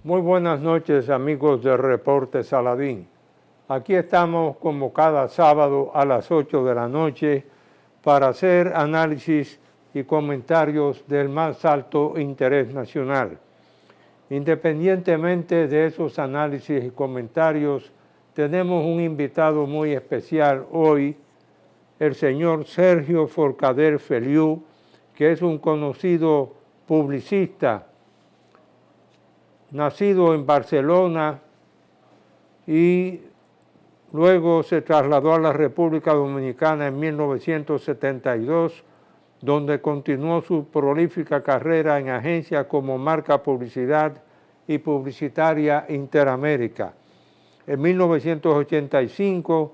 Muy buenas noches, amigos de Reporte Saladín. Aquí estamos como cada sábado a las 8 de la noche para hacer análisis y comentarios del más alto interés nacional. Independientemente de esos análisis y comentarios, tenemos un invitado muy especial hoy, el señor Sergio Forcadell Feliú, que es un conocido publicista, nacido en Barcelona y luego se trasladó a la República Dominicana en 1972, donde continuó su prolífica carrera en agencias como Marca Publicidad y Publicitaria Interamérica. En 1985,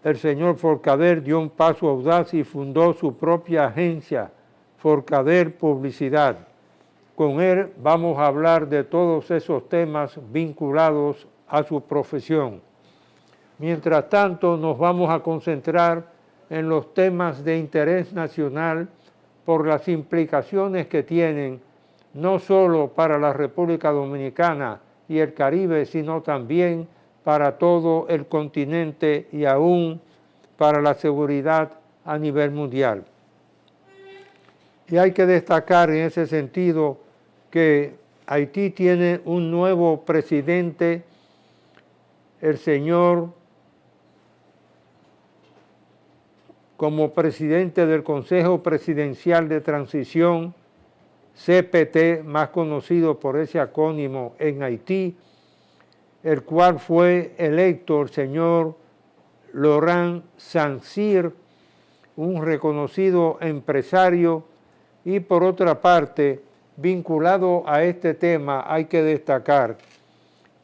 el señor Forcadell dio un paso audaz y fundó su propia agencia, Forcadell Publicidad. Con él vamos a hablar de todos esos temas vinculados a su profesión. Mientras tanto, nos vamos a concentrar en los temas de interés nacional por las implicaciones que tienen no solo para la República Dominicana y el Caribe, sino también para todo el continente y aún para la seguridad a nivel mundial. Y hay que destacar en ese sentido que Haití tiene un nuevo presidente, el señor, como presidente del Consejo Presidencial de Transición, CPT, más conocido por ese acrónimo en Haití, el cual fue electo el señor Laurent Saint-Cyr, un reconocido empresario, y por otra parte, vinculado a este tema, hay que destacar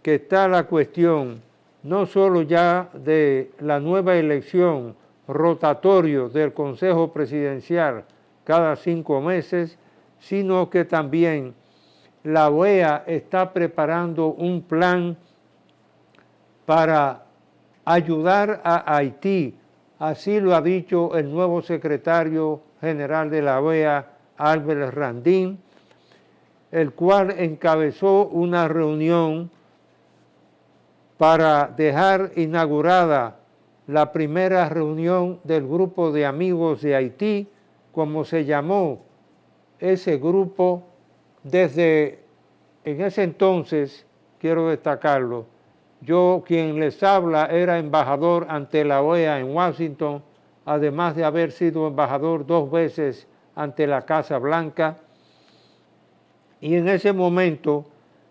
que está la cuestión no solo ya de la nueva elección rotatorio del Consejo Presidencial cada 5 meses, sino que también la OEA está preparando un plan para ayudar a Haití. Así lo ha dicho el nuevo secretario general de la OEA, Albert Randin, el cual encabezó una reunión para dejar inaugurada la primera reunión del Grupo de Amigos de Haití, como se llamó ese grupo desde en ese entonces, quiero destacarlo, yo quien les habla era embajador ante la OEA en Washington, además de haber sido embajador 2 veces ante la Casa Blanca, y en ese momento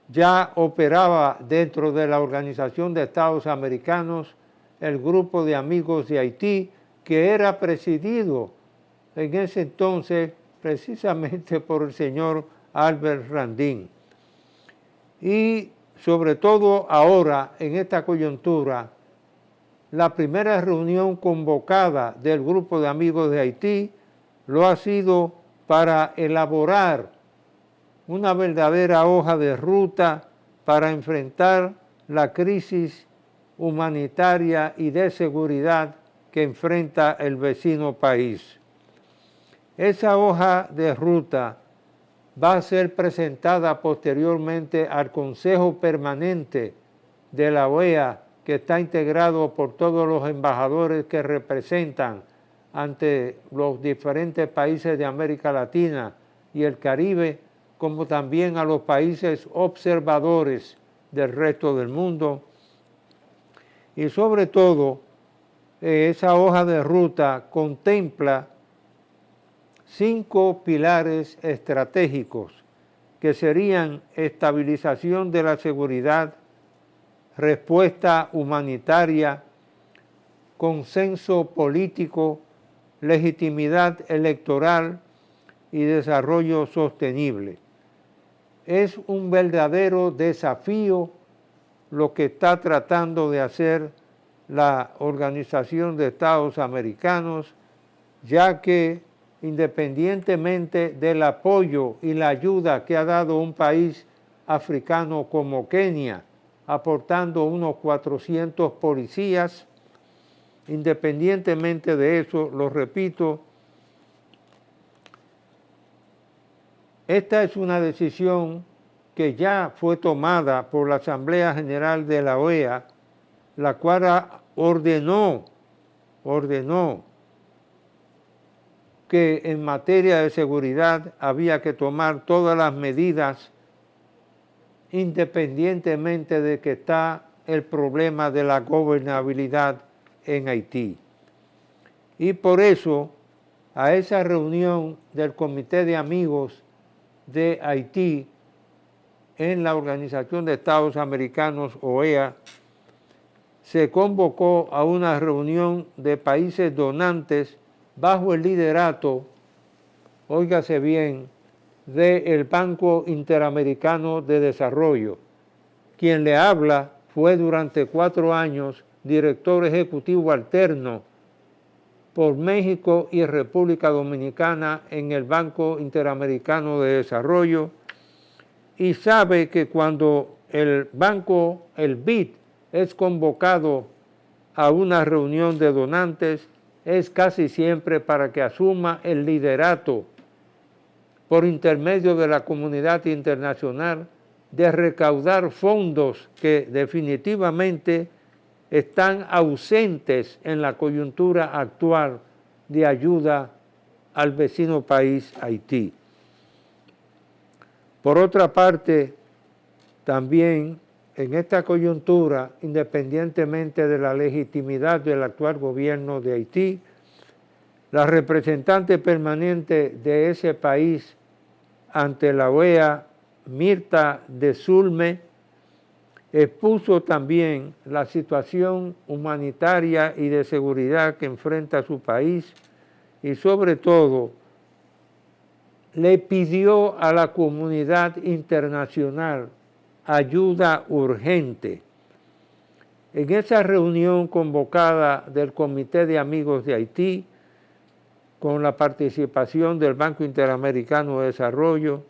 ya operaba dentro de la Organización de Estados Americanos el Grupo de Amigos de Haití, que era presidido en ese entonces precisamente por el señor Albert Randin. Y sobre todo ahora, en esta coyuntura, la primera reunión convocada del Grupo de Amigos de Haití lo ha sido para elaborar una verdadera hoja de ruta para enfrentar la crisis humanitaria y de seguridad que enfrenta el vecino país. Esa hoja de ruta va a ser presentada posteriormente al Consejo Permanente de la OEA, que está integrado por todos los embajadores que representan ante los diferentes países de América Latina y el Caribe, como también a los países observadores del resto del mundo. Y sobre todo, esa hoja de ruta contempla 5 pilares estratégicos que serían estabilización de la seguridad, respuesta humanitaria, consenso político, legitimidad electoral y desarrollo sostenible. Es un verdadero desafío lo que está tratando de hacer la Organización de Estados Americanos, ya que independientemente del apoyo y la ayuda que ha dado un país africano como Kenia, aportando unos 400 policías, independientemente de eso, lo repito, esta es una decisión que ya fue tomada por la Asamblea General de la OEA, la cual ordenó que en materia de seguridad había que tomar todas las medidas independientemente de que está el problema de la gobernabilidad en Haití. Y por eso, a esa reunión del Comité de Amigos de Haití en la Organización de Estados Americanos, OEA, se convocó a una reunión de países donantes bajo el liderato, óigase bien, del Banco Interamericano de Desarrollo. Quien le habla fue durante 4 años director ejecutivo alterno por México y República Dominicana en el Banco Interamericano de Desarrollo, y sabe que cuando el BID, es convocado a una reunión de donantes, es casi siempre para que asuma el liderato por intermedio de la comunidad internacional de recaudar fondos que definitivamente están ausentes en la coyuntura actual de ayuda al vecino país Haití. Por otra parte, también en esta coyuntura, independientemente de la legitimidad del actual gobierno de Haití, la representante permanente de ese país ante la OEA, Mirta de Sulme, expuso también la situación humanitaria y de seguridad que enfrenta su país y sobre todo le pidió a la comunidad internacional ayuda urgente. En esa reunión convocada del Comité de Amigos de Haití, con la participación del Banco Interamericano de Desarrollo,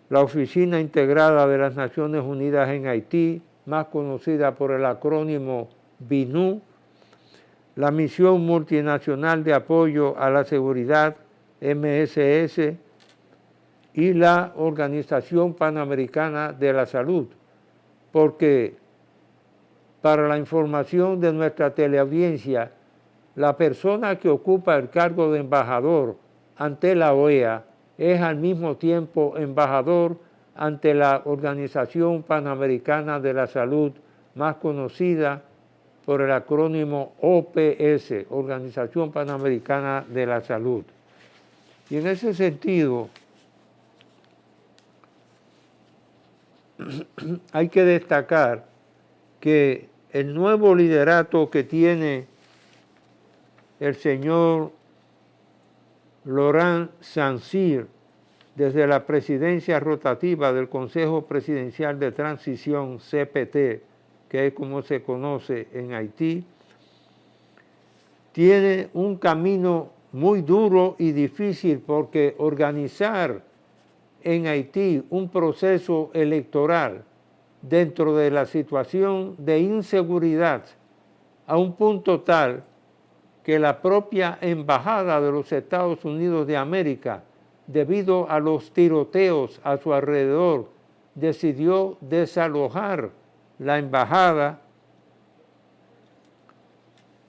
la Oficina Integrada de las Naciones Unidas en Haití, más conocida por el acrónimo BINU, la Misión Multinacional de Apoyo a la Seguridad, MSS, y la Organización Panamericana de la Salud, porque para la información de nuestra teleaudiencia, la persona que ocupa el cargo de embajador ante la OEA es al mismo tiempo embajador ante la Organización Panamericana de la Salud, más conocida por el acrónimo OPS, Organización Panamericana de la Salud. Y en ese sentido, hay que destacar que el nuevo liderato que tiene el señor Laurent Saint-Cyr desde la presidencia rotativa del Consejo Presidencial de Transición, CPT, que es como se conoce en Haití, tiene un camino muy duro y difícil, porque organizar en Haití un proceso electoral dentro de la situación de inseguridad a un punto tal que la propia Embajada de los Estados Unidos de América, debido a los tiroteos a su alrededor, decidió desalojar la embajada.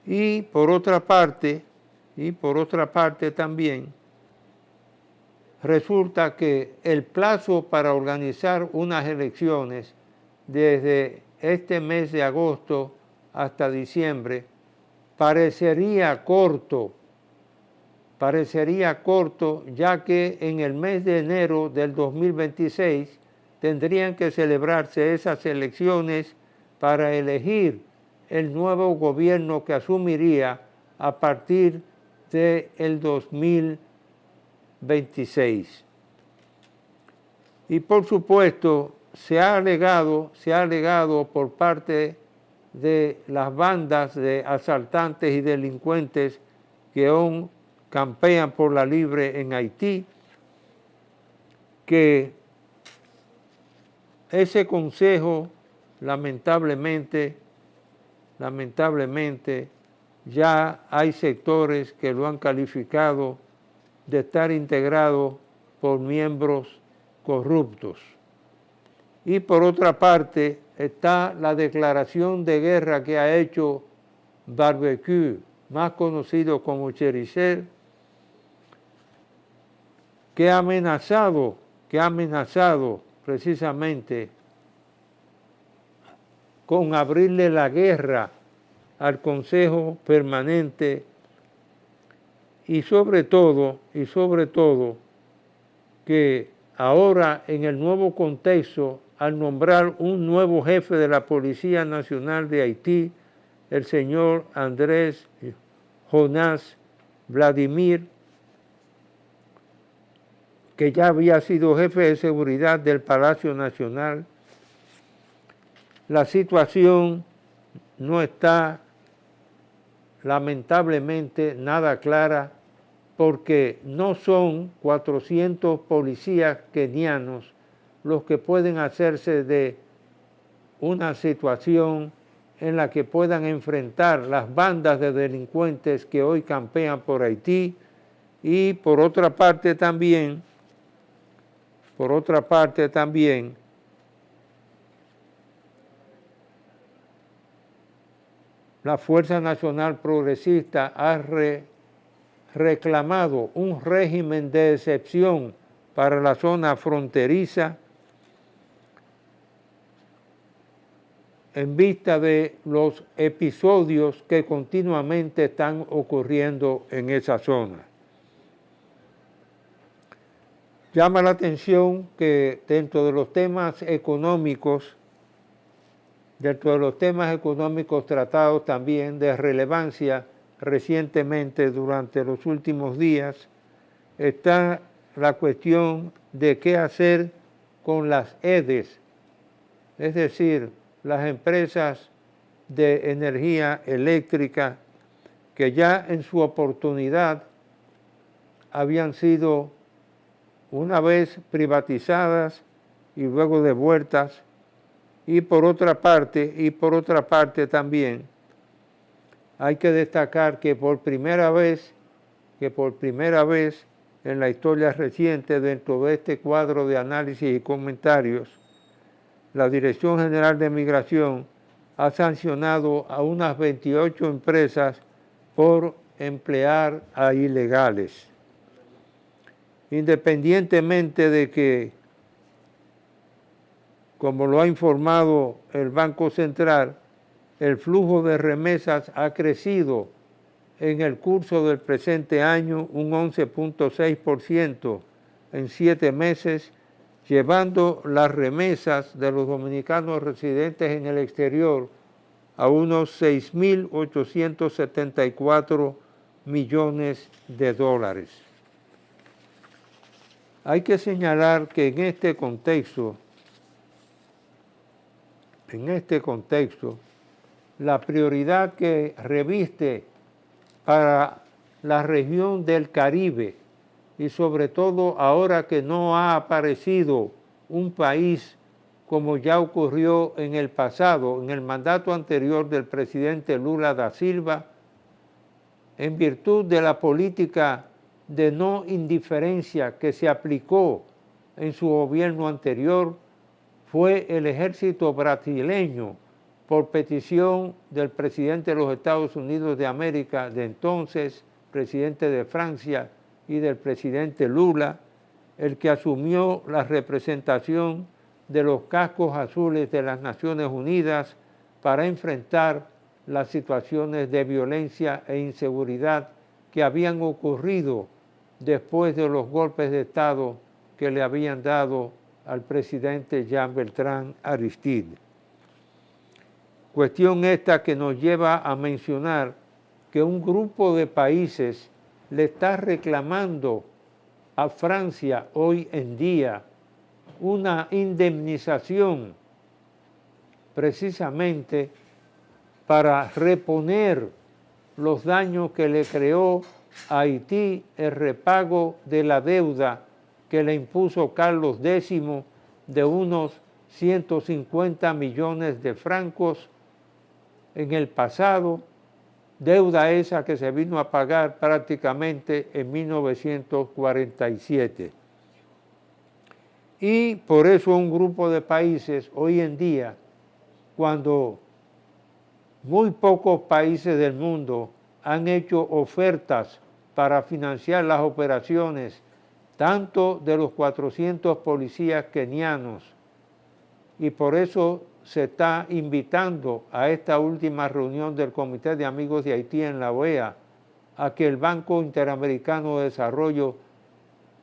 Y por otra parte también, resulta que el plazo para organizar unas elecciones desde este mes de agosto hasta diciembre parecería corto, ya que en el mes de enero del 2026 tendrían que celebrarse esas elecciones para elegir el nuevo gobierno que asumiría a partir del 2026. Y por supuesto se ha alegado por parte de las bandas de asaltantes y delincuentes que aún campean por la libre en Haití, que ese consejo lamentablemente ya hay sectores que lo han calificado de estar integrado por miembros corruptos. Y por otra parte está la declaración de guerra que ha hecho Barbecue, más conocido como Cheriser, que ha amenazado precisamente con abrirle la guerra al Consejo Permanente y sobre todo que ahora en el nuevo contexto, al nombrar un nuevo jefe de la Policía Nacional de Haití, el señor Andrés Jonás Vladimir, que ya había sido jefe de seguridad del Palacio Nacional, la situación no está lamentablemente nada clara, porque no son 400 policías kenianos los que pueden hacerse de una situación en la que puedan enfrentar las bandas de delincuentes que hoy campean por Haití. Y por otra parte también, la Fuerza Nacional Progresista ha reclamado un régimen de excepción para la zona fronteriza en vista de los episodios que continuamente están ocurriendo en esa zona. Llama la atención que dentro de los temas económicos tratados también de relevancia recientemente durante los últimos días, está la cuestión de qué hacer con las EDES, es decir, las empresas de energía eléctrica que ya en su oportunidad habían sido una vez privatizadas y luego devueltas. Y por otra parte también hay que destacar que por primera vez en la historia reciente, dentro de este cuadro de análisis y comentarios, la Dirección General de Migración ha sancionado a unas 28 empresas por emplear a ilegales. Independientemente de que, como lo ha informado el Banco Central, el flujo de remesas ha crecido en el curso del presente año un 11.6% en 7 meses, llevando las remesas de los dominicanos residentes en el exterior a unos 6.874 millones de dólares. Hay que señalar que en este contexto, la prioridad que reviste para la región del Caribe, y sobre todo ahora que no ha aparecido un país como ya ocurrió en el pasado, en el mandato anterior del presidente Lula da Silva, en virtud de la política de no indiferencia que se aplicó en su gobierno anterior, fue el ejército brasileño, por petición del presidente de los Estados Unidos de América de entonces, presidente de Francia, y del presidente Lula, el que asumió la representación de los cascos azules de las Naciones Unidas para enfrentar las situaciones de violencia e inseguridad que habían ocurrido después de los golpes de Estado que le habían dado al presidente Jean Bertrand Aristide. Cuestión esta que nos lleva a mencionar que un grupo de países le está reclamando a Francia hoy en día una indemnización precisamente para reponer los daños que le creó a Haití el repago de la deuda que le impuso Carlos X de unos 150 millones de francos en el pasado, deuda esa que se vino a pagar prácticamente en 1947. Y por eso un grupo de países hoy en día, cuando muy pocos países del mundo han hecho ofertas para financiar las operaciones, tanto de los 400 policías kenianos, y por eso se está invitando a esta última reunión del Comité de Amigos de Haití en la OEA a que el Banco Interamericano de Desarrollo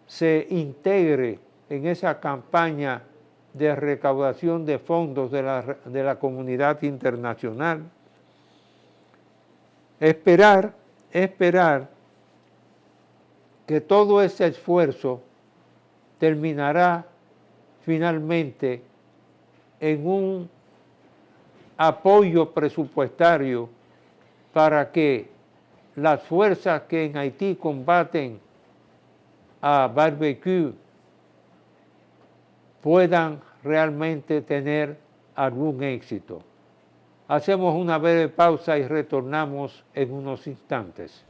se integre en esa campaña de recaudación de fondos de la comunidad internacional. Esperar que todo ese esfuerzo terminará finalmente en un apoyo presupuestario para que las fuerzas que en Haití combaten a Barbecue puedan realmente tener algún éxito. Hacemos una breve pausa y retornamos en unos instantes.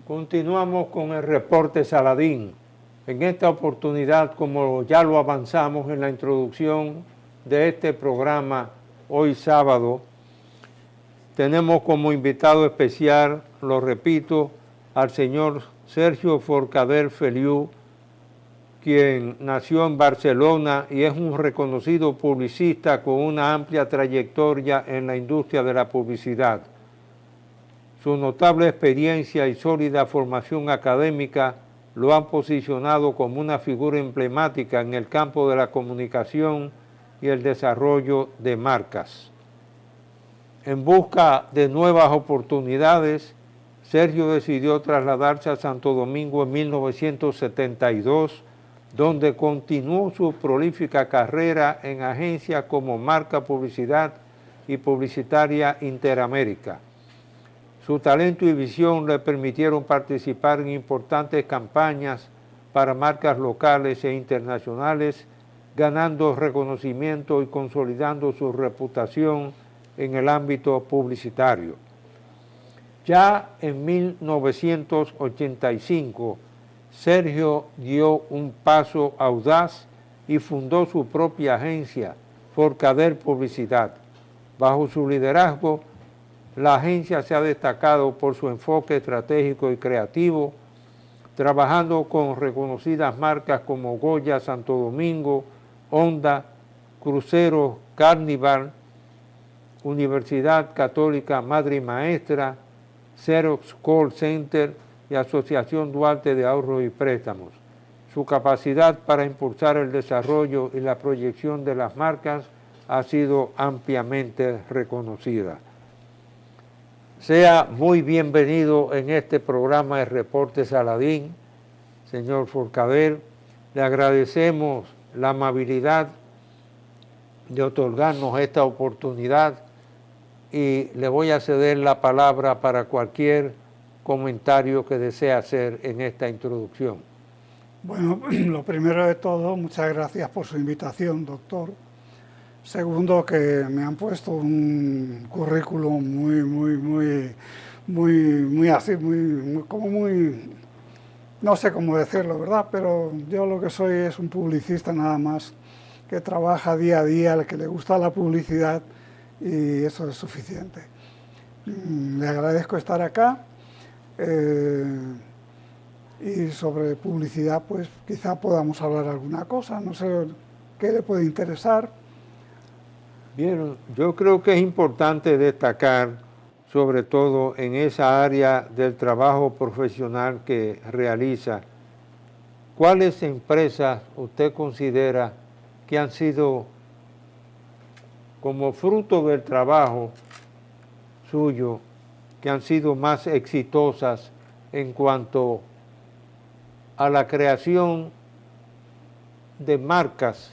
Continuamos con el reporte Saladín. En esta oportunidad, como ya lo avanzamos en la introducción de este programa, hoy sábado, tenemos como invitado especial, lo repito, al señor Sergio Forcadell Feliu, quien nació en Barcelona y es un reconocido publicista con una amplia trayectoria en la industria de la publicidad. Su notable experiencia y sólida formación académica lo han posicionado como una figura emblemática en el campo de la comunicación y el desarrollo de marcas. En busca de nuevas oportunidades, Sergio decidió trasladarse a Santo Domingo en 1972, donde continuó su prolífica carrera en agencias como Marca Publicidad y Publicitaria Interamérica. Su talento y visión le permitieron participar en importantes campañas para marcas locales e internacionales, ganando reconocimiento y consolidando su reputación en el ámbito publicitario. Ya en 1985, Sergio dio un paso audaz y fundó su propia agencia, Forcadell Publicidad. Bajo su liderazgo, la agencia se ha destacado por su enfoque estratégico y creativo, trabajando con reconocidas marcas como Goya Santo Domingo, Honda, Cruceros, Carnival, Universidad Católica Madre y Maestra, Xerox Call Center y Asociación Duarte de Ahorros y Préstamos. Su capacidad para impulsar el desarrollo y la proyección de las marcas ha sido ampliamente reconocida. Sea muy bienvenido en este programa de Reporte Saladín, señor Forcadell. Le agradecemos la amabilidad de otorgarnos esta oportunidad y le voy a ceder la palabra para cualquier comentario que desee hacer en esta introducción. Bueno, lo primero de todo, muchas gracias por su invitación, doctor. Segundo, que me han puesto un currículum no sé cómo decirlo, ¿verdad? Pero yo lo que soy es un publicista nada más, que trabaja día a día, al que le gusta la publicidad, y eso es suficiente. Le agradezco estar acá, y sobre publicidad, pues quizá podamos hablar alguna cosa, no sé qué le puede interesar. Bien, yo creo que es importante destacar, sobre todo en esa área del trabajo profesional que realiza, ¿cuáles empresas usted considera que han sido, como fruto del trabajo suyo, que han sido más exitosas en cuanto a la creación de marcas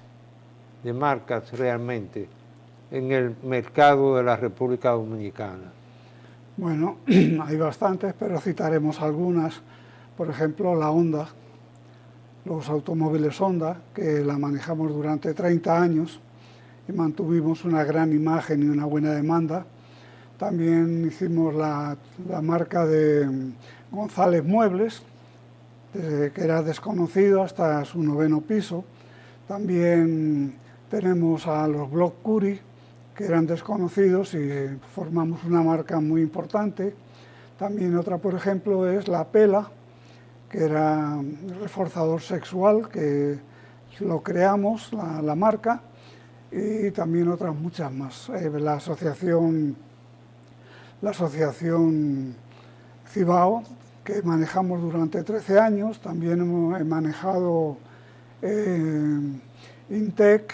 realmente en el mercado de la República Dominicana? Bueno, hay bastantes, pero citaremos algunas. Por ejemplo, la Honda, los automóviles Honda, que la manejamos durante 30 años y mantuvimos una gran imagen y una buena demanda. También hicimos la marca de González Muebles, desde que era desconocido hasta su 9º piso. También tenemos a los Bloch Curie, que eran desconocidos y formamos una marca muy importante. También otra, por ejemplo, es la Pela, que era reforzador sexual, que lo creamos, la marca, y también otras muchas más. La asociación Cibao, que manejamos durante 13 años, también he manejado Intec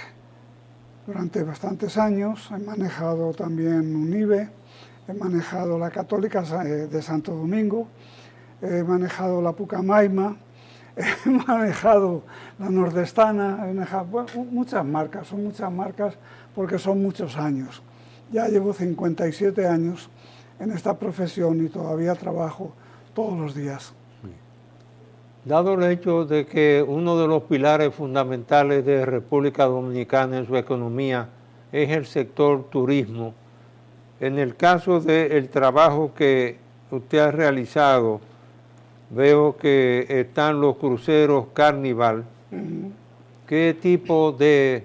durante bastantes años, he manejado también Unive, he manejado la Católica de Santo Domingo, he manejado la Pucamaima, he manejado la Nordestana, he manejado muchas marcas, son muchas marcas porque son muchos años. Ya llevo 57 años en esta profesión y todavía trabajo todos los días. Dado el hecho de que uno de los pilares fundamentales de República Dominicana en su economía es el sector turismo, en el caso del trabajo que usted ha realizado, veo que están los cruceros Carnival. ¿Qué tipo de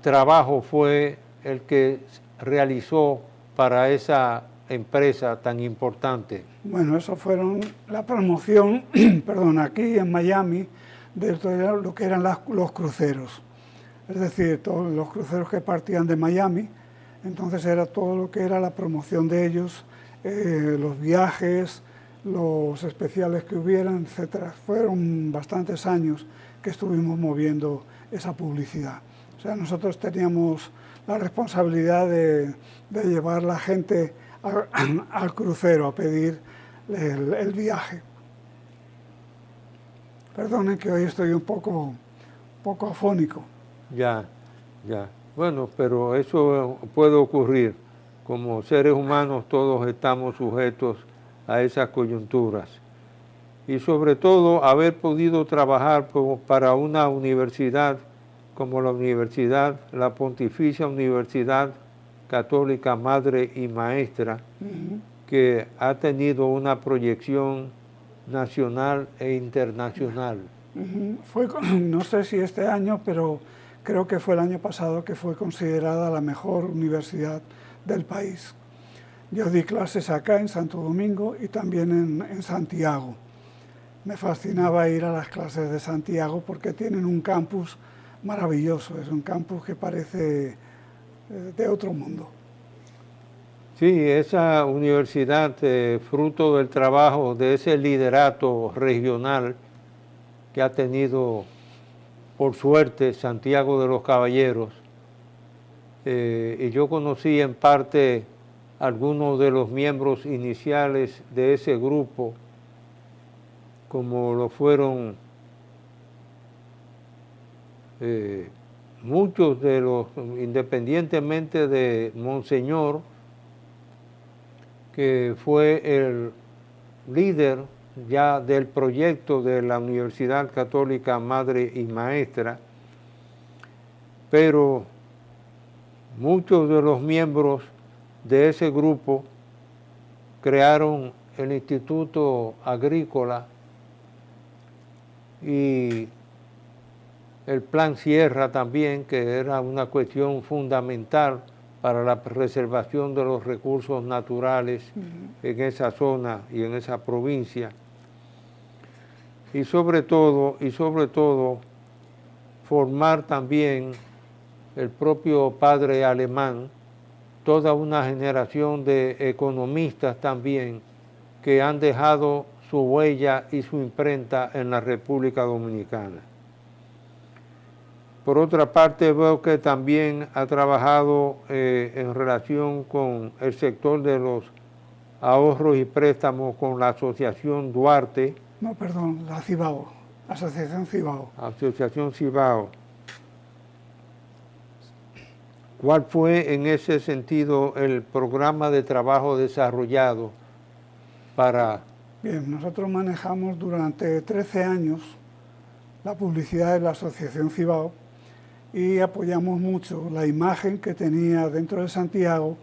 trabajo fue el que realizó para esa empresa tan importante? Bueno, eso fueron la promoción, perdón, aquí en Miami, de todo lo que eran los cruceros. Es decir, todos los cruceros que partían de Miami, entonces era todo lo que era la promoción de ellos, los viajes, los especiales que hubieran, etc. Fueron bastantes años que estuvimos moviendo esa publicidad. O sea, nosotros teníamos la responsabilidad de llevar la gente al crucero a pedir el viaje. Perdonen que hoy estoy un poco afónico. Ya. Bueno, pero eso puede ocurrir. Como seres humanos todos estamos sujetos a esas coyunturas. Y sobre todo haber podido trabajar para una universidad como la Pontificia Universidad Católica Madre y Maestra, que ha tenido una proyección nacional e internacional. Fue, no sé si este año, pero creo que fue el año pasado que fue considerada la mejor universidad del país. Yo di clases acá en Santo Domingo y también en Santiago. Me fascinaba ir a las clases de Santiago porque tienen un campus maravilloso, es un campus que parece de otro mundo. Sí, esa universidad, fruto del trabajo de ese liderato regional que ha tenido, por suerte, Santiago de los Caballeros, y yo conocí en parte algunos de los miembros iniciales de ese grupo, como lo fueron muchos de los, independientemente de Monseñor, que fue el líder ya del proyecto de la Universidad Católica Madre y Maestra, pero muchos de los miembros de ese grupo crearon el Instituto Agrícola y el Plan Sierra también, que era una cuestión fundamental para la preservación de los recursos naturales en esa zona y en esa provincia. Y sobre todo, formar también el propio padre alemán, toda una generación de economistas también que han dejado su huella y su imprenta en la República Dominicana. Por otra parte, veo que también ha trabajado en relación con el sector de los ahorros y préstamos con la Asociación Duarte. No, perdón, la Cibao, Asociación Cibao. Asociación Cibao. ¿Cuál fue en ese sentido el programa de trabajo desarrollado para...? Bien, nosotros manejamos durante 13 años la publicidad de la Asociación Cibao y apoyamos mucho la imagen que tenía dentro de Santiago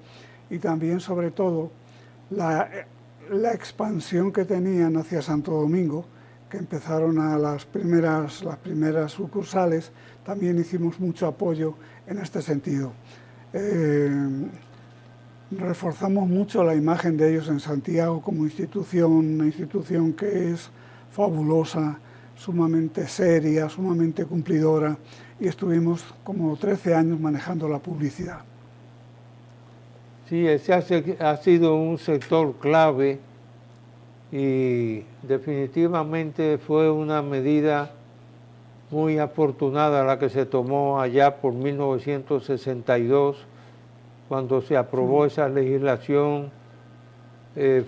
y también, sobre todo, la expansión que tenían hacia Santo Domingo, que empezaron a las primeras sucursales. También hicimos mucho apoyo en este sentido. Reforzamos mucho la imagen de ellos en Santiago como institución, una institución que es fabulosa, sumamente seria, sumamente cumplidora, y estuvimos como 13 años manejando la publicidad. Sí, ese ha sido un sector clave y definitivamente fue una medida muy afortunada la que se tomó allá por 1962, cuando se aprobó esa legislación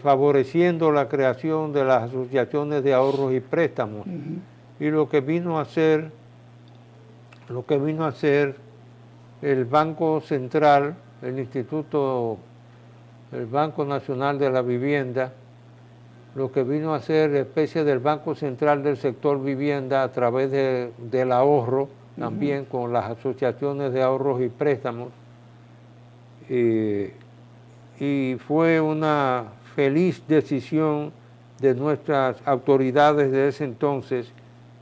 favoreciendo la creación de las asociaciones de ahorros y préstamos. Y lo que vino a hacer el Banco Central, el Banco Nacional de la Vivienda, lo que vino a ser especie del Banco Central del sector vivienda a través del ahorro, también con las asociaciones de ahorros y préstamos. Y fue una feliz decisión de nuestras autoridades de ese entonces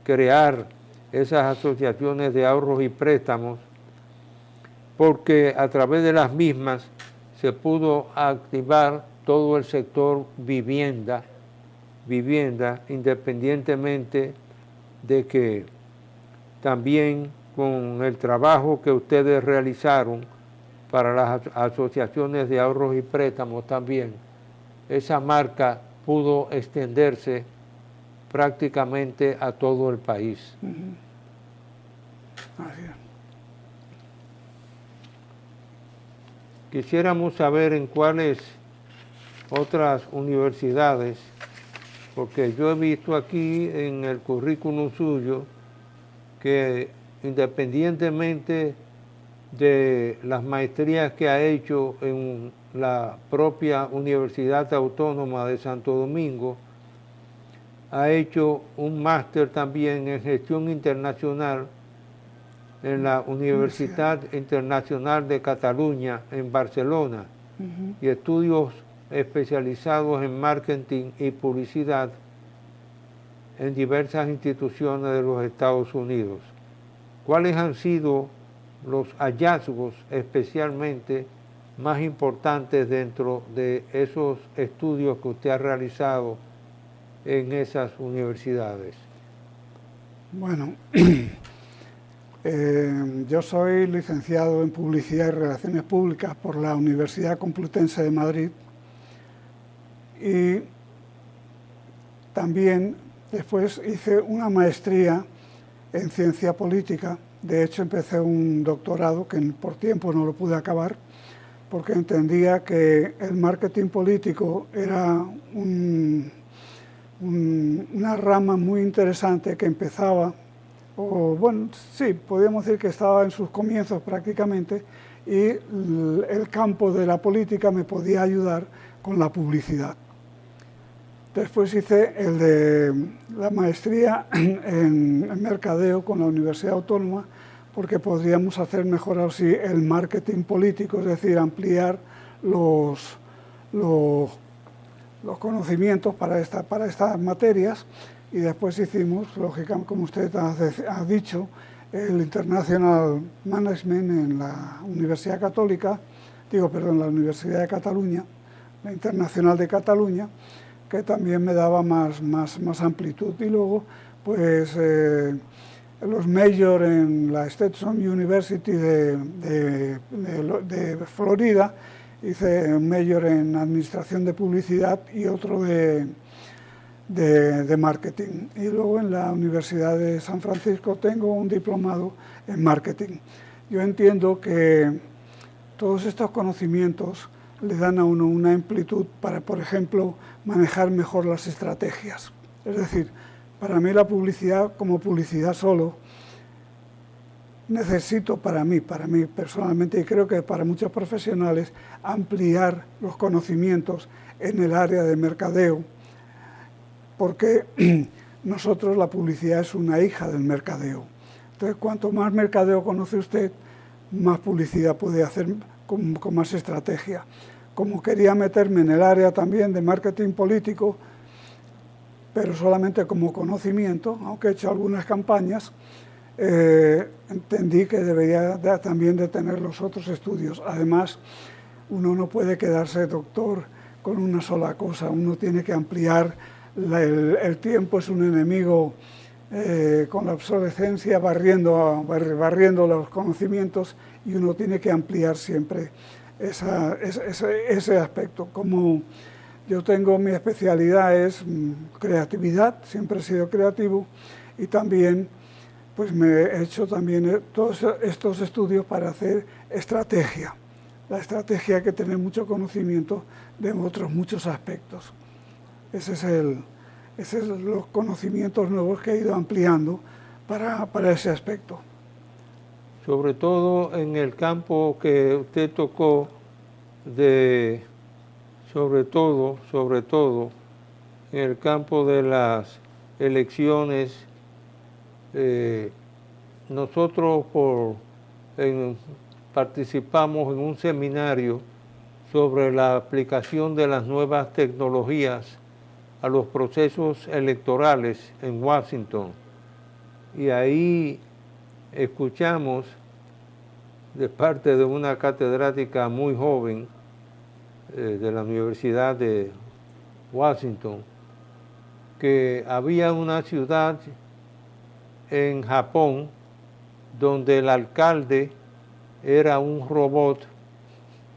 crear esas asociaciones de ahorros y préstamos, porque a través de las mismas se pudo activar todo el sector vivienda, independientemente de que también con el trabajo que ustedes realizaron para las asociaciones de ahorros y préstamos también, esa marca pudo extenderse prácticamente a todo el país. Así es. Quisiéramos saber en cuáles otras universidades, porque yo he visto aquí en el currículum suyo que independientemente de las maestrías que ha hecho en la propia Universidad Autónoma de Santo Domingo, ha hecho un máster también en gestión internacional en la Universidad Internacional de Cataluña en Barcelona y estudios especializados en marketing y publicidad en diversas instituciones de los Estados Unidos. ¿Cuáles han sido los hallazgos especialmente más importantes dentro de esos estudios que usted ha realizado en esas universidades? Bueno, yo soy licenciado en Publicidad y Relaciones Públicas por la Universidad Complutense de Madrid y también después hice una maestría en Ciencia Política. De hecho, empecé un doctorado que por tiempo no lo pude acabar porque entendía que el marketing político era una rama muy interesante que empezaba, o bueno, sí, podríamos decir que estaba en sus comienzos prácticamente, y el campo de la política me podía ayudar con la publicidad. Después hice el de la maestría en mercadeo con la Universidad Autónoma, porque podríamos hacer mejor así el marketing político, es decir, ampliar los conocimientos para estas materias. Y después hicimos, lógicamente, como usted ha dicho, el International Management en la Universidad Católica, la Universidad de Cataluña, la Internacional de Cataluña, que también me daba más amplitud. Y luego, pues, los major en la Stetson University de Florida, hice un major en Administración de Publicidad y otro de Marketing. Y luego en la Universidad de San Francisco tengo un diplomado en Marketing. Yo entiendo que todos estos conocimientos le dan a uno una amplitud para, por ejemplo, manejar mejor las estrategias. Es decir, para mí la publicidad como publicidad solo necesito para mí personalmente, y creo que para muchos profesionales, ampliar los conocimientos en el área de mercadeo, porque nosotros, la publicidad es una hija del mercadeo. Entonces, cuanto más mercadeo conoce usted, más publicidad puede hacer con más estrategia. Como quería meterme en el área también de marketing político, pero solamente como conocimiento, aunque he hecho algunas campañas, entendí que debería también de tener los otros estudios. Además, uno no puede quedarse doctor con una sola cosa, uno tiene que ampliar. El tiempo es un enemigo con la obsolescencia, barriendo los conocimientos, y uno tiene que ampliar siempre ese aspecto. Como yo tengo, mi especialidad es creatividad, siempre he sido creativo, y también pues me he hecho también todos estos estudios para hacer estrategia. La estrategia hay que tener mucho conocimiento de otros muchos aspectos. Esos son los conocimientos nuevos que he ido ampliando para ese aspecto. Sobre todo en el campo que usted tocó, sobre todo, en el campo de las elecciones, nosotros participamos en un seminario sobre la aplicación de las nuevas tecnologías a los procesos electorales en Washington, y ahí escuchamos de parte de una catedrática muy joven de la Universidad de Washington, que había una ciudad en Japón donde el alcalde era un robot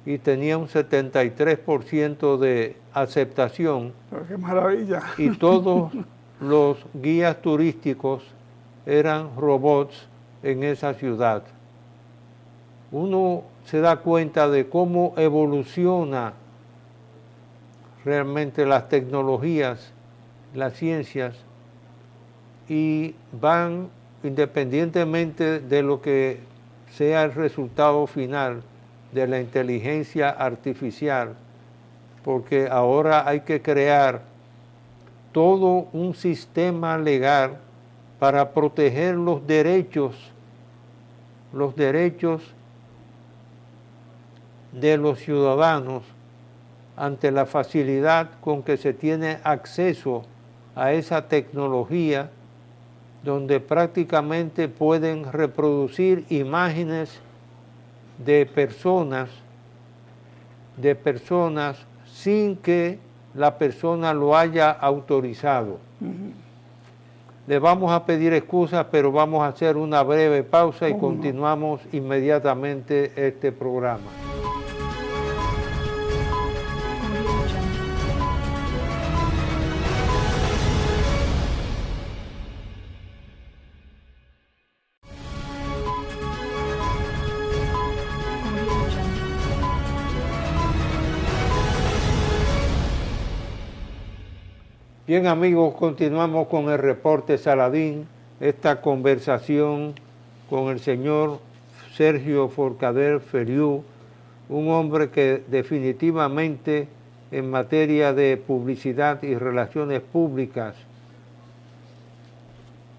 y tenía un 73% de aceptación. Pero qué maravilla. Y todos los guías turísticos eran robots en esa ciudad. Uno se da cuenta de cómo evoluciona realmente las tecnologías, las ciencias, y van, independientemente de lo que sea el resultado final de la inteligencia artificial, porque ahora hay que crear todo un sistema legal para proteger los derechos de los ciudadanos ante la facilidad con que se tiene acceso a esa tecnología, donde prácticamente pueden reproducir imágenes de personas sin que la persona lo haya autorizado. Le vamos a pedir excusas, pero vamos a hacer una breve pausa y continuamos inmediatamente este programa. Bien, amigos, continuamos con el reporte Saladín, esta conversación con el señor Sergio Forcadell Feliú, un hombre que definitivamente en materia de publicidad y relaciones públicas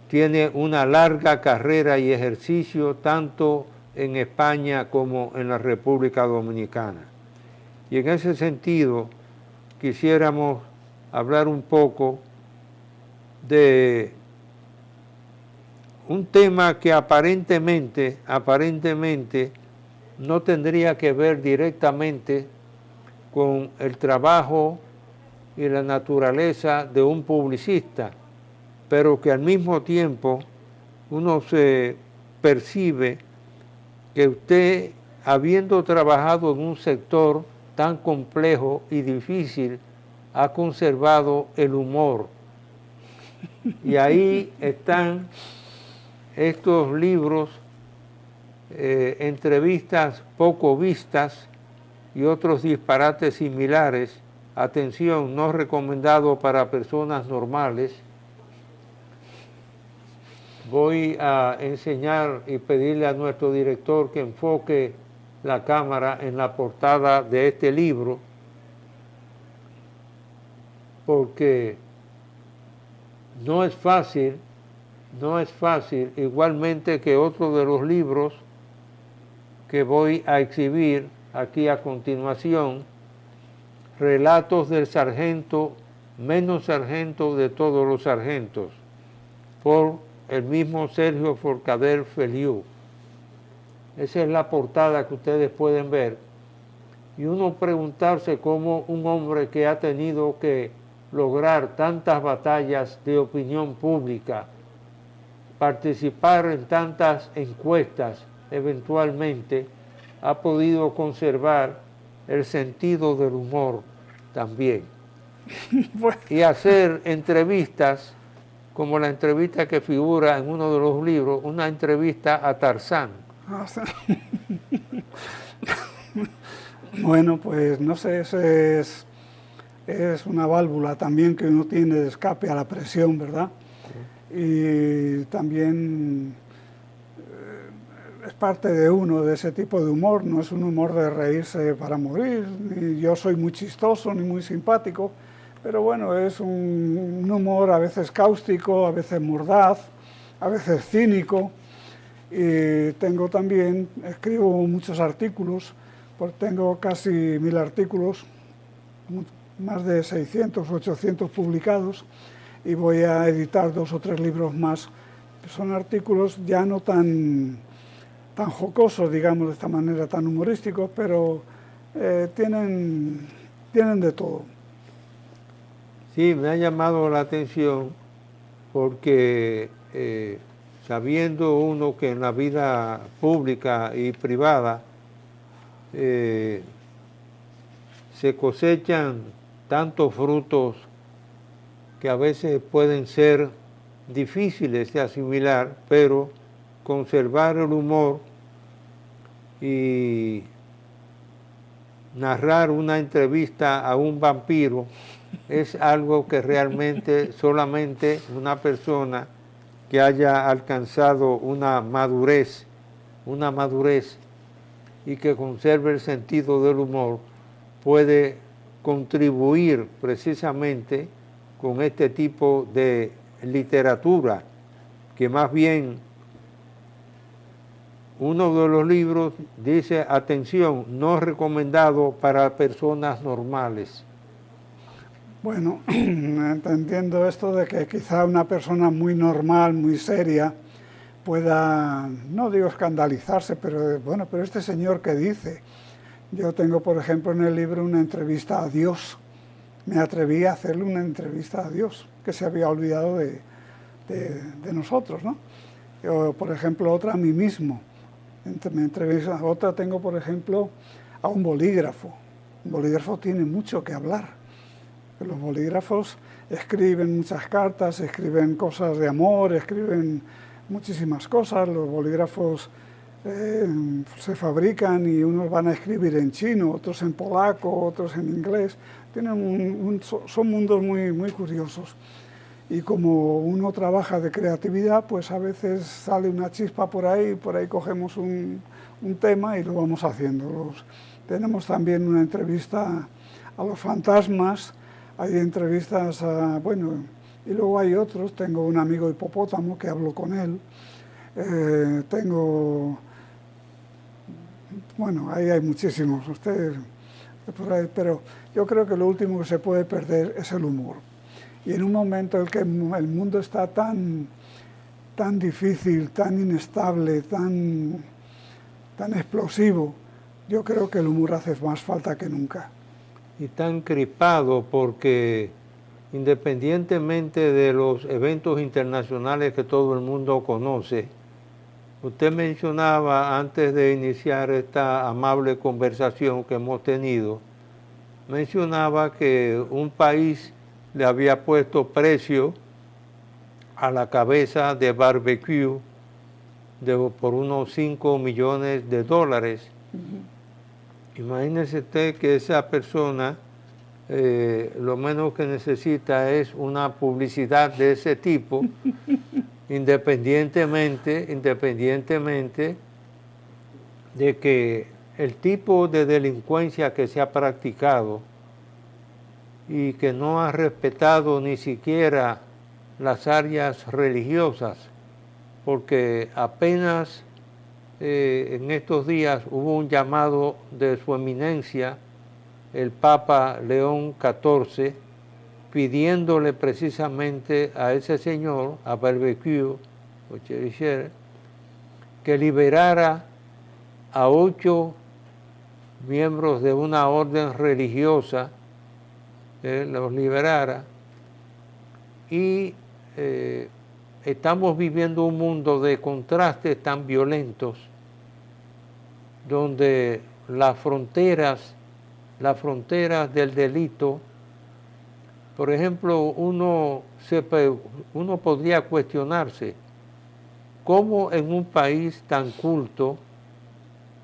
tiene una larga carrera y ejercicio tanto en España como en la República Dominicana. Y en ese sentido quisiéramos hablar un poco de un tema que aparentemente no tendría que ver directamente con el trabajo y la naturaleza de un publicista, pero que al mismo tiempo uno se percibe que usted, habiendo trabajado en un sector tan complejo y difícil, ha conservado el humor. Y ahí están estos libros, entrevistas poco vistas y otros disparates similares. Atención, no recomendado para personas normales. voy a enseñar y pedirle a nuestro director que enfoque la cámara en la portada de este libro, porque no es fácil, igualmente que otro de los libros que voy a exhibir aquí a continuación, Relatos del sargento menos sargento de todos los sargentos, por el mismo Sergio Forcadell Feliú. Esa es la portada que ustedes pueden ver. Y uno preguntarse cómo un hombre que ha tenido que lograr tantas batallas de opinión pública, participar en tantas encuestas, eventualmente, ha podido conservar el sentido del humor también. Bueno. Y hacer entrevistas, como la entrevista que figura en uno de los libros, una entrevista a Tarzán. Bueno, pues no sé, es una válvula también que uno tiene de escape a la presión, ¿verdad? Y también es parte de uno, de ese tipo de humor, no es un humor de reírse para morir, ni yo soy muy chistoso ni muy simpático, pero bueno, es un humor a veces cáustico, a veces mordaz, a veces cínico, y tengo también, escribo muchos artículos, pues tengo casi 1000 artículos, más de 600, 800 publicados, y voy a editar 2 o 3 libros más. Son artículos ya no tan jocosos, digamos, de esta manera, tan humorísticos, pero tienen de todo. Sí, me ha llamado la atención porque sabiendo uno que en la vida pública y privada se cosechan tantos frutos que a veces pueden ser difíciles de asimilar, pero conservar el humor y narrar una entrevista a un vampiro es algo que realmente solamente una persona que haya alcanzado una madurez y que conserve el sentido del humor puede contribuir precisamente con este tipo de literatura, que más bien uno de los libros dice, atención, no recomendado para personas normales. Bueno, entendiendo esto de que quizá una persona muy normal, muy seria, pueda, no digo escandalizarse, pero bueno, pero este señor ¿qué dice? Yo tengo, por ejemplo, en el libro una entrevista a Dios. Me atreví a hacerle una entrevista a Dios, que se había olvidado de nosotros, ¿no? O, por ejemplo, otra a mí mismo. Otra tengo, por ejemplo, a un bolígrafo. Un bolígrafo tiene mucho que hablar. Los bolígrafos escriben muchas cartas, escriben cosas de amor, escriben muchísimas cosas. Los bolígrafos se fabrican y unos van a escribir en chino, otros en polaco, otros en inglés. Son mundos muy, muy curiosos. Y como uno trabaja de creatividad, pues a veces sale una chispa por ahí cogemos un tema y lo vamos haciendo. Tenemos también una entrevista a los fantasmas, hay entrevistas a, bueno, y luego hay otros, tengo un amigo hipopótamo que hablo con él, bueno, ahí hay muchísimos, ustedes por ahí, pero yo creo que lo último que se puede perder es el humor. Y en un momento en el que el mundo está tan difícil, tan inestable, tan explosivo, yo creo que el humor hace más falta que nunca. Y tan crispado porque independientemente de los eventos internacionales que todo el mundo conoce, usted mencionaba antes de iniciar esta amable conversación que hemos tenido, mencionaba que un país le había puesto precio a la cabeza de barbecue por unos 5 millones de dólares. Imagínese usted que esa persona lo menos que necesita es una publicidad de ese tipo y independientemente de que el tipo de delincuencia que se ha practicado y que no ha respetado ni siquiera las áreas religiosas, porque apenas en estos días hubo un llamado de su eminencia, el Papa León XIV, pidiéndole precisamente a ese señor, a Barbecue, o Chericher, que liberara a 8 miembros de una orden religiosa, los liberara, y estamos viviendo un mundo de contrastes tan violentos, donde las fronteras del delito, por ejemplo, uno podría cuestionarse cómo en un país tan culto,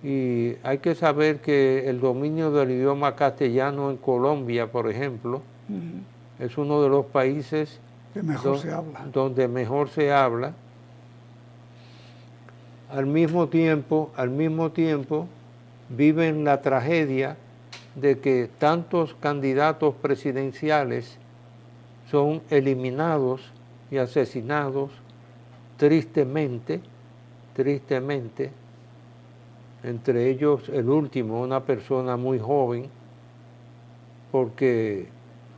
y hay que saber que el dominio del idioma castellano en Colombia, por ejemplo, es uno de los países donde mejor se habla. Al mismo tiempo, viven la tragedia de que tantos candidatos presidenciales son eliminados y asesinados tristemente, entre ellos el último, una persona muy joven, porque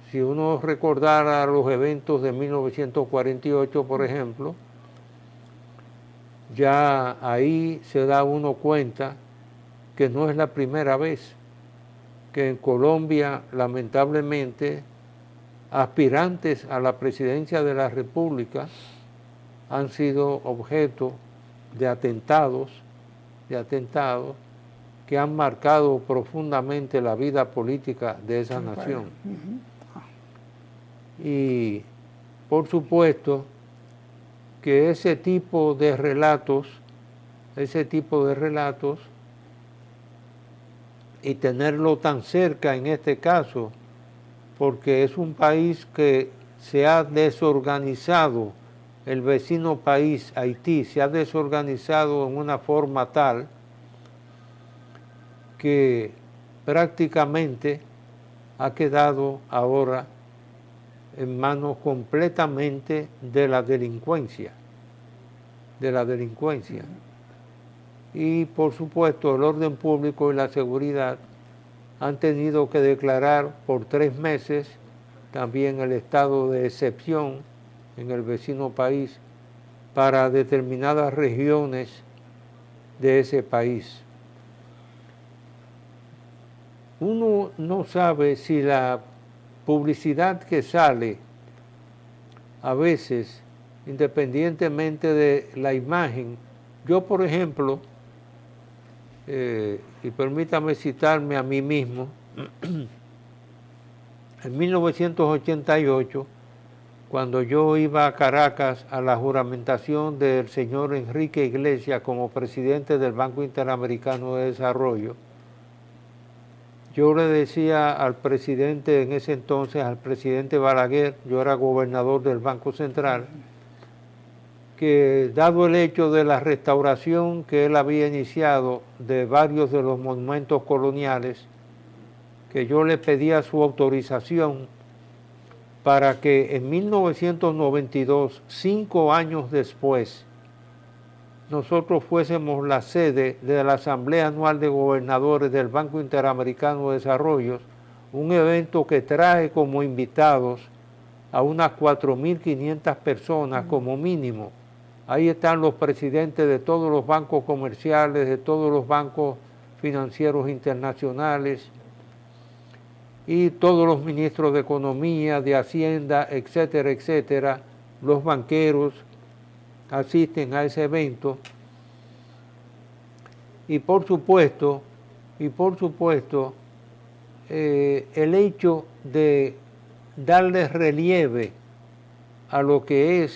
si uno recordara los eventos de 1948, por ejemplo, ya ahí se da uno cuenta que no es la primera vez que en Colombia, lamentablemente, aspirantes a la presidencia de la República han sido objeto de atentados que han marcado profundamente la vida política de esa nación. Y por supuesto que ese tipo de relatos, y tenerlo tan cerca en este caso, porque es un país que se ha desorganizado, el vecino país, Haití, se ha desorganizado en una forma tal que prácticamente ha quedado ahora en manos completamente de la delincuencia. Y por supuesto el orden público y la seguridad han tenido que declarar por 3 meses también el estado de excepción en el vecino país para determinadas regiones de ese país. Uno no sabe si la publicidad que sale a veces, independientemente de la imagen, yo por ejemplo, y permítame citarme a mí mismo, en 1988, cuando yo iba a Caracas a la juramentación del señor Enrique Iglesias como presidente del Banco Interamericano de Desarrollo, yo le decía al presidente en ese entonces, al presidente Balaguer, yo era gobernador del Banco Central, que dado el hecho de la restauración que él había iniciado de varios de los monumentos coloniales, que yo le pedía su autorización para que en 1992, 5 años después, nosotros fuésemos la sede de la Asamblea Anual de Gobernadores del Banco Interamericano de Desarrollo, un evento que trae como invitados a unas 4.500 personas como mínimo. Ahí están los presidentes de todos los bancos comerciales, de todos los bancos financieros internacionales, y todos los ministros de Economía, de Hacienda, etcétera, etcétera. Los banqueros asisten a ese evento, y por supuesto, el hecho de darle relieve a lo que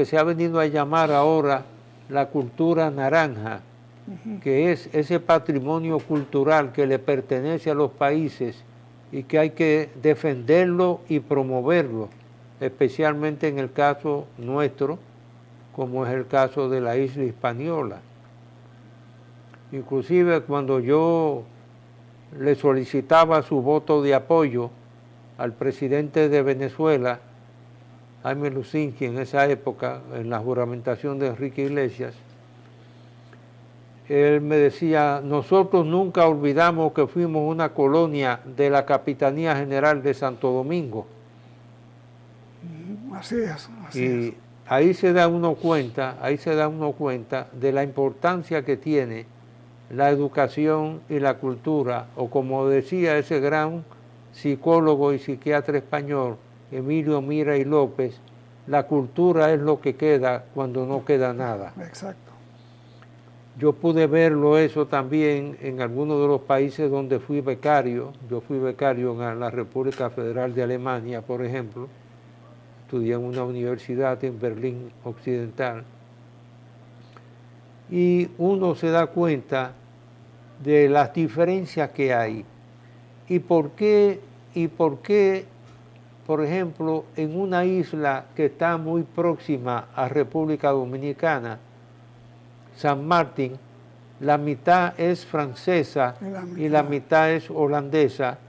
se ha venido a llamar ahora la cultura naranja, que es ese patrimonio cultural que le pertenece a los países y que hay que defenderlo y promoverlo, especialmente en el caso nuestro, como es el caso de la isla Hispaniola. Inclusive cuando yo le solicitaba su voto de apoyo al presidente de Venezuela, Jaime Lucinchi, en esa época, en la juramentación de Enrique Iglesias, él me decía: nosotros nunca olvidamos que fuimos una colonia de la Capitanía General de Santo Domingo. Así es, así es. Ahí se da uno cuenta de la importancia que tiene la educación y la cultura, o como decía ese gran psicólogo y psiquiatra español, Emilio Mira y López, la cultura es lo que queda cuando no queda nada. Exacto. Yo pude verlo eso también en algunos de los países donde fui becario. Yo fui becario en la República Federal de Alemania, por ejemplo. Estudié en una universidad en Berlín Occidental. Y uno se da cuenta de las diferencias que hay. Y por qué, por ejemplo, en una isla que está muy próxima a República Dominicana, San Martín, la mitad es francesa y la mitad es holandesa,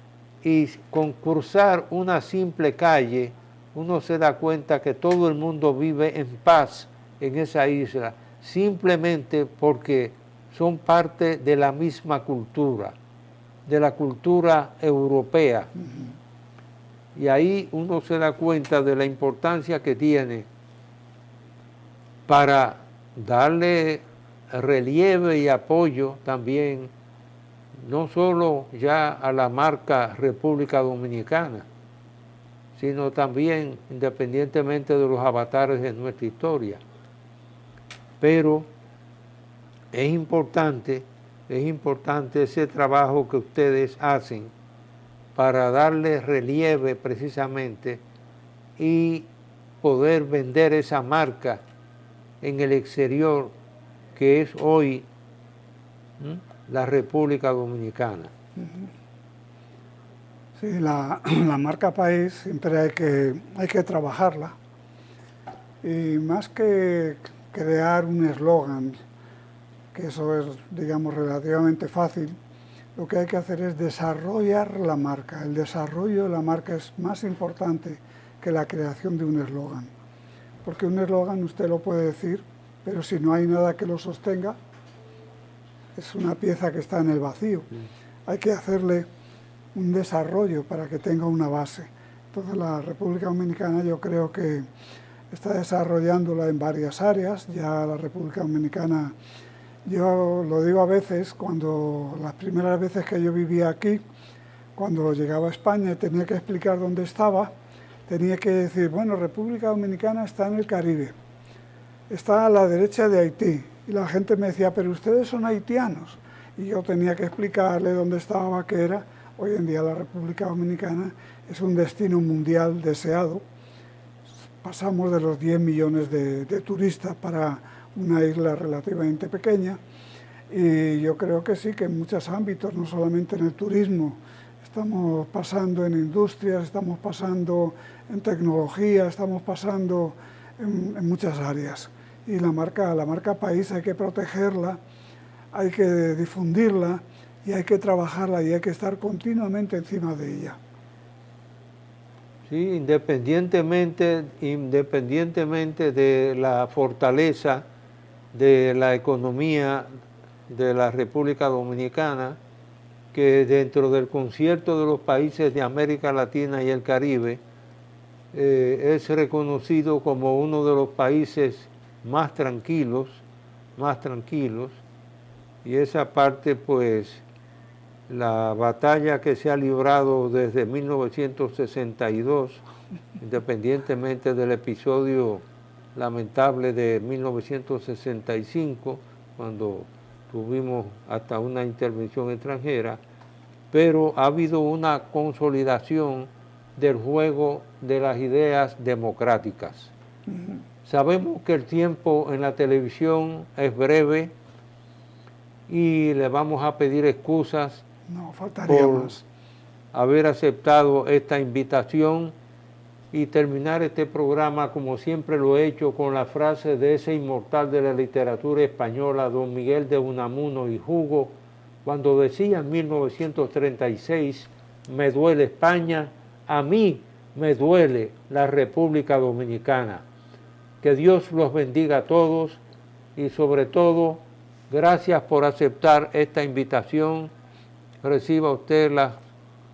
y con cruzar una simple calle uno se da cuenta que todo el mundo vive en paz en esa isla, simplemente porque son parte de la misma cultura, de la cultura europea. Y ahí uno se da cuenta de la importancia que tiene para darle relieve y apoyo también, no solo ya a la marca República Dominicana, sino también independientemente de los avatares de nuestra historia. Pero es importante ese trabajo que ustedes hacen para darle relieve precisamente y poder vender esa marca en el exterior, que es hoy la República Dominicana. Sí, la marca país siempre hay que trabajarla, y más que crear un eslogan, que eso es, digamos, relativamente fácil, lo que hay que hacer es desarrollar la marca. El desarrollo de la marca es más importante que la creación de un eslogan, porque un eslogan usted lo puede decir, pero si no hay nada que lo sostenga, es una pieza que está en el vacío. Hay que hacerle un desarrollo para que tenga una base. Entonces la República Dominicana yo creo que está desarrollándola en varias áreas. Ya la República Dominicana, yo lo digo a veces, cuando las primeras veces que yo vivía aquí, cuando llegaba a España y tenía que explicar dónde estaba, tenía que decir, bueno, República Dominicana está en el Caribe, está a la derecha de Haití. Y la gente me decía, pero ustedes son haitianos. Y yo tenía que explicarle dónde estaba, qué era. Hoy en día la República Dominicana es un destino mundial deseado. Pasamos de los 10 millones de turistas para una isla relativamente pequeña. Y yo creo que sí, que en muchos ámbitos, no solamente en el turismo, estamos pasando en industrias, estamos pasando en tecnología, estamos pasando en muchas áreas. Y la marca país hay que protegerla, hay que difundirla y hay que trabajarla y hay que estar continuamente encima de ella. Sí, independientemente de la fortaleza de la economía de la República Dominicana, que dentro del concierto de los países de América Latina y el Caribe es reconocido como uno de los países más tranquilos, y esa parte, pues, la batalla que se ha librado desde 1962, independientemente del episodio lamentable de 1965, cuando tuvimos hasta una intervención extranjera, pero ha habido una consolidación del juego de las ideas democráticas. Sabemos que el tiempo en la televisión es breve y le vamos a pedir excusas por haber aceptado esta invitación, y terminar este programa como siempre lo he hecho con la frase de ese inmortal de la literatura española, don Miguel de Unamuno y Hugo, cuando decía en 1936, me duele España, a mí me duele la República Dominicana. Que Dios los bendiga a todos y sobre todo, gracias por aceptar esta invitación. Reciba usted las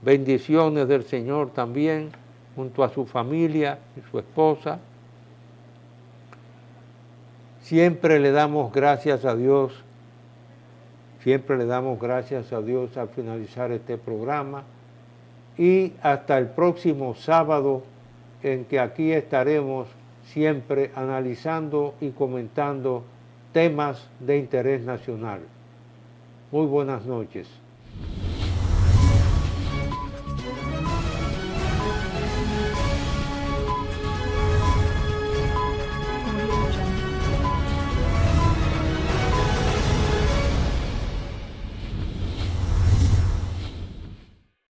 bendiciones del Señor también, junto a su familia y su esposa. Siempre le damos gracias a Dios, siempre le damos gracias a Dios al finalizar este programa y hasta el próximo sábado en que aquí estaremos siempre analizando y comentando temas de interés nacional. Muy buenas noches.